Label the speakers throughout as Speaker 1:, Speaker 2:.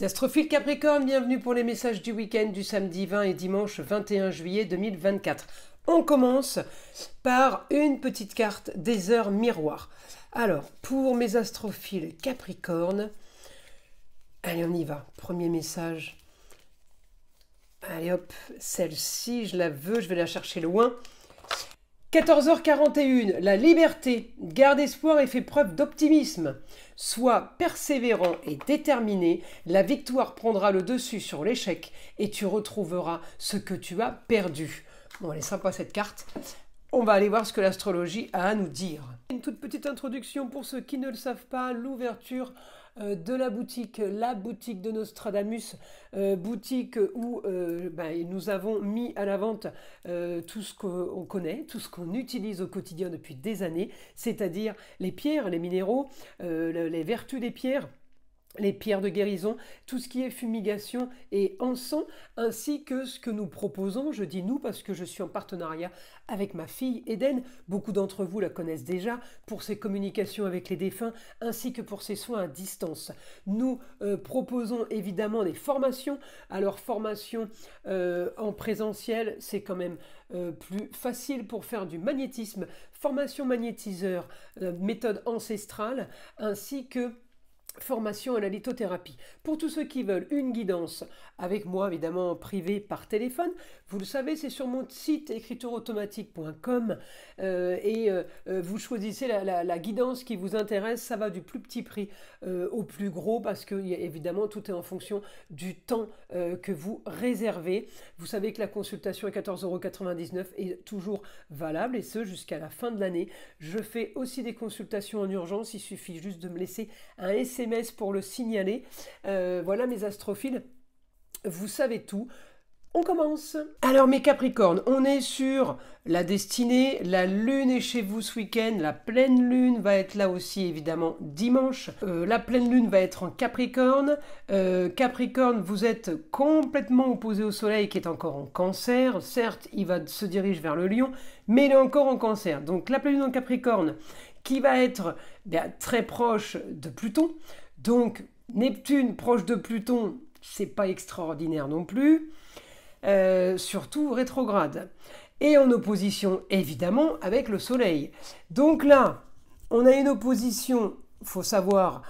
Speaker 1: Les astrophiles Capricorne, bienvenue pour les messages du week-end du samedi 20 et dimanche 21 juillet 2024. On commence par une petite carte des heures miroirs. Alors, pour mes astrophiles Capricorne, allez, on y va. Premier message. Allez hop, celle-ci, je la veux, je vais la chercher loin. 14h41, la liberté, garde espoir et fais preuve d'optimisme. Sois persévérant et déterminé, la victoire prendra le dessus sur l'échec et tu retrouveras ce que tu as perdu. Bon, elle est sympa cette carte. On va aller voir ce que l'astrologie a à nous dire. Une toute petite introduction pour ceux qui ne le savent pas, l'ouverture de la boutique de Nostradamus, boutique où nous avons mis à la vente tout ce qu'on connaît, tout ce qu'on utilise au quotidien depuis des années, c'est-à-dire les pierres, les minéraux, les vertus des pierres, les pierres de guérison, tout ce qui est fumigation et encens, ainsi que ce que nous proposons, je dis nous parce que je suis en partenariat avec ma fille Eden, beaucoup d'entre vous la connaissent déjà, pour ses communications avec les défunts, ainsi que pour ses soins à distance. Nous proposons évidemment des formations, alors formation en présentiel, c'est quand même plus facile pour faire du magnétisme, formation magnétiseur, méthode ancestrale, ainsi que formation à la lithothérapie. Pour tous ceux qui veulent une guidance avec moi, évidemment privée par téléphone, vous le savez, c'est sur mon site écritureautomatique.com vous choisissez la guidance qui vous intéresse. Ça va du plus petit prix au plus gros parce que évidemment tout est en fonction du temps que vous réservez. Vous savez que la consultation à 14,99 € est toujours valable et ce jusqu'à la fin de l'année. Je fais aussi des consultations en urgence, il suffit juste de me laisser un SMS pour le signaler. Voilà mes astrophiles, vous savez tout. On commence. Alors mes Capricornes, on est sur la destinée, la lune est chez vous ce week-end, la pleine lune va être là aussi évidemment dimanche. La pleine lune va être en Capricorne. Capricorne, vous êtes complètement opposé au soleil qui est encore en Cancer. Certes, il se dirige vers le Lion, mais il est encore en Cancer. Donc la pleine lune en Capricorne qui va être très proche de Pluton. Donc Neptune proche de Pluton, c'est pas extraordinaire non plus. Surtout rétrograde, et en opposition évidemment avec le soleil. Donc là, on a une opposition, faut savoir,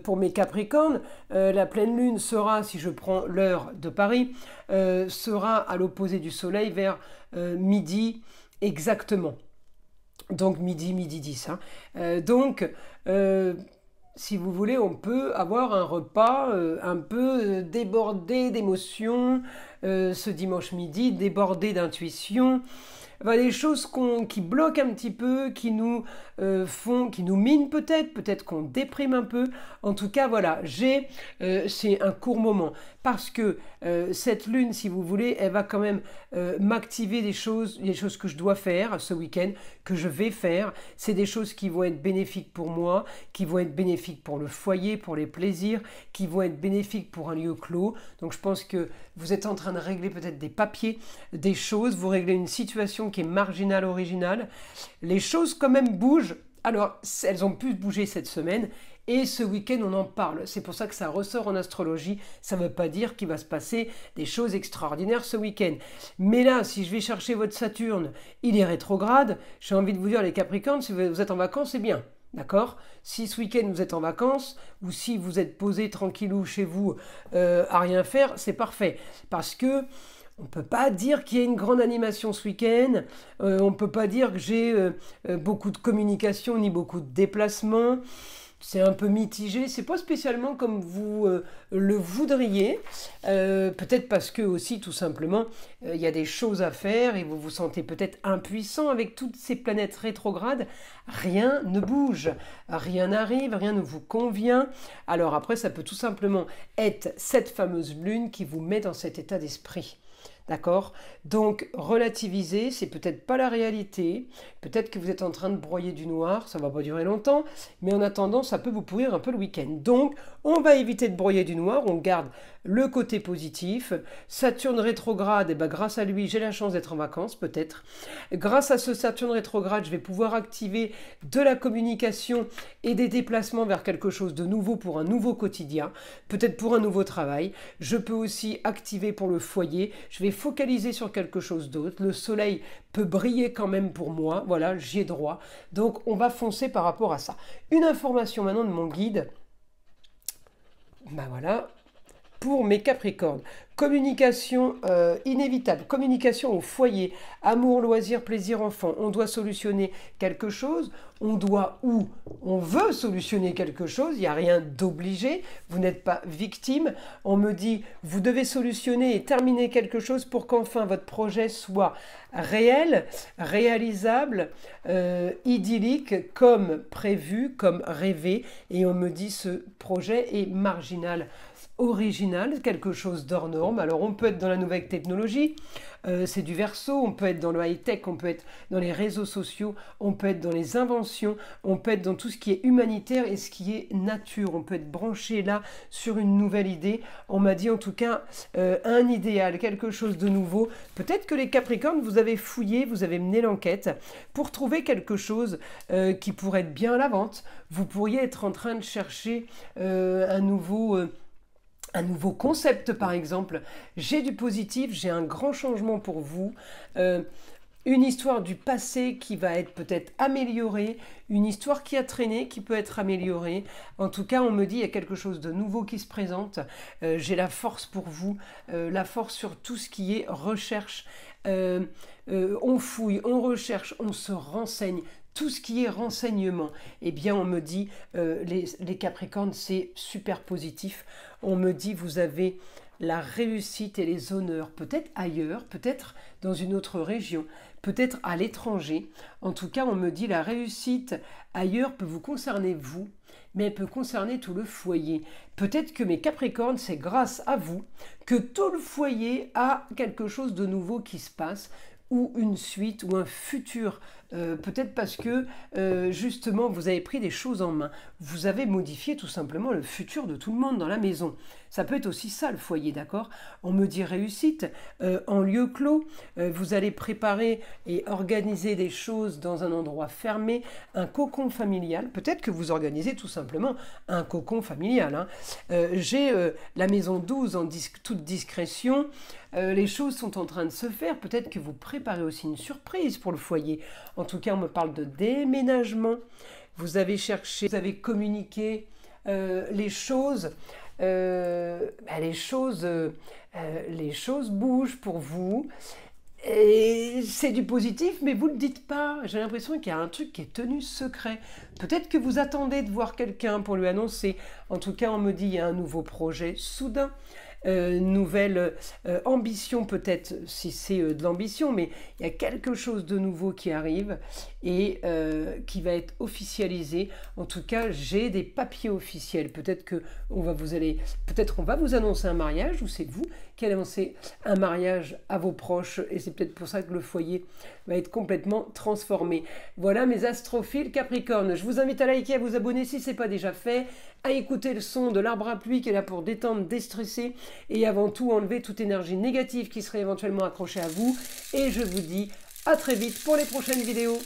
Speaker 1: pour mes Capricornes, la pleine lune sera, si je prends l'heure de Paris, sera à l'opposé du soleil vers midi exactement. Donc midi 10. Si vous voulez, on peut avoir un repas un peu débordé d'émotions, ce dimanche midi, débordé d'intuition. Des choses qui bloquent un petit peu, qui nous qui nous minent peut-être qu'on déprime un peu. En tout cas, voilà, c'est un court moment. Parce que cette lune, si vous voulez, elle va quand même m'activer des choses que je dois faire ce week-end, que je vais faire. C'est des choses qui vont être bénéfiques pour moi, qui vont être bénéfiques pour le foyer, pour les plaisirs, qui vont être bénéfiques pour un lieu clos. Donc je pense que vous êtes en train de régler peut-être des papiers, des choses, vous réglez une situation qui est marginale, originale. Les choses quand même bougent. Alors, elles ont pu bouger cette semaine et ce week-end, on en parle. C'est pour ça que ça ressort en astrologie. Ça ne veut pas dire qu'il va se passer des choses extraordinaires ce week-end. Mais là, si je vais chercher votre Saturne, il est rétrograde. J'ai envie de vous dire, les Capricornes, si vous êtes en vacances, c'est bien. D'accord? Si ce week-end vous êtes en vacances ou si vous êtes posé tranquillou chez vous à rien faire, c'est parfait. Parce que on ne peut pas dire qu'il y a une grande animation ce week-end. On ne peut pas dire que j'ai beaucoup de communication ni beaucoup de déplacements. C'est un peu mitigé. C'est pas spécialement comme vous le voudriez. Peut-être parce que aussi, tout simplement, il y a des choses à faire et vous vous sentez peut-être impuissant avec toutes ces planètes rétrogrades. Rien ne bouge, rien n'arrive, rien ne vous convient. Alors après, ça peut tout simplement être cette fameuse lune qui vous met dans cet état d'esprit. D'accord? Donc, relativiser, c'est peut-être pas la réalité. Peut-être que vous êtes en train de broyer du noir, ça va pas durer longtemps, mais en attendant, ça peut vous pourrir un peu le week-end. Donc, on va éviter de broyer du noir, on garde le côté positif. Saturne rétrograde, et ben, grâce à lui, j'ai la chance d'être en vacances, peut-être. Grâce à ce Saturne rétrograde, je vais pouvoir activer de la communication et des déplacements vers quelque chose de nouveau pour un nouveau quotidien, peut-être pour un nouveau travail. Je peux aussi activer pour le foyer, je vais focaliser sur quelque chose d'autre. Le soleil peut briller quand même pour moi, voilà, j'y ai droit. Donc on va foncer par rapport à ça. Une information maintenant de mon guide. Ben voilà, pour mes Capricornes. Communication inévitable, communication au foyer, amour, loisir, plaisir, enfant. On doit solutionner quelque chose, on doit ou on veut solutionner quelque chose, il n'y a rien d'obligé, vous n'êtes pas victime. On me dit, vous devez solutionner et terminer quelque chose pour qu'enfin votre projet soit réel, réalisable, idyllique, comme prévu, comme rêvé. Et on me dit, ce projet est marginal, original, quelque chose d'hors norme. Alors on peut être dans la nouvelle technologie, c'est du Verseau, on peut être dans le high-tech, on peut être dans les réseaux sociaux, on peut être dans les inventions, on peut être dans tout ce qui est humanitaire et ce qui est nature. On peut être branché là sur une nouvelle idée. On m'a dit en tout cas un idéal, quelque chose de nouveau. Peut-être que les Capricornes, vous avez fouillé, vous avez mené l'enquête pour trouver quelque chose qui pourrait être bien à la vente. Vous pourriez être en train de chercher un nouveau concept, par exemple. J'ai du positif, j'ai un grand changement pour vous. Une histoire du passé qui va être peut-être améliorée, une histoire qui a traîné, qui peut être améliorée. En tout cas, on me dit il y a quelque chose de nouveau qui se présente. J'ai la force pour vous, la force sur tout ce qui est recherche. On fouille, on recherche, on se renseigne. Tout ce qui est renseignement, eh bien on me dit, les Capricornes, c'est super positif. On me dit, vous avez la réussite et les honneurs, peut-être ailleurs, peut-être dans une autre région, peut-être à l'étranger. En tout cas, on me dit, la réussite ailleurs peut vous concerner vous, mais elle peut concerner tout le foyer. Peut-être que mes Capricornes, c'est grâce à vous que tout le foyer a quelque chose de nouveau qui se passe, ou une suite, ou un futur. Peut-être parce que, justement, vous avez pris des choses en main. Vous avez modifié tout simplement le futur de tout le monde dans la maison. Ça peut être aussi ça, le foyer, d'accord? On me dit réussite, en lieu clos. Vous allez préparer et organiser des choses dans un endroit fermé, un cocon familial. Peut-être que vous organisez tout simplement un cocon familial. Hein. J'ai la maison 12 en toute discrétion. Les choses sont en train de se faire. Peut-être que vous préparez aussi une surprise pour le foyer. En tout cas, on me parle de déménagement. Vous avez cherché, vous avez communiqué les choses. Les choses bougent pour vous. Et c'est du positif, mais vous ne le dites pas. J'ai l'impression qu'il y a un truc qui est tenu secret. Peut-être que vous attendez de voir quelqu'un pour lui annoncer. En tout cas, on me dit qu'il y a un nouveau projet soudain. Nouvelle ambition peut-être, si c'est de l'ambition, mais il y a quelque chose de nouveau qui arrive et qui va être officialisé. En tout cas, j'ai des papiers officiels. Peut-être que on va vous annoncer un mariage, ou c'est vous qui allez annoncer un mariage à vos proches, et c'est peut-être pour ça que le foyer va être complètement transformé. Voilà mes astrophiles Capricorne. Je vous invite à liker, à vous abonner si ce n'est pas déjà fait, à écouter le son de l'arbre à pluie qui est là pour détendre, déstresser et avant tout enlever toute énergie négative qui serait éventuellement accrochée à vous. Et je vous dis à très vite pour les prochaines vidéos.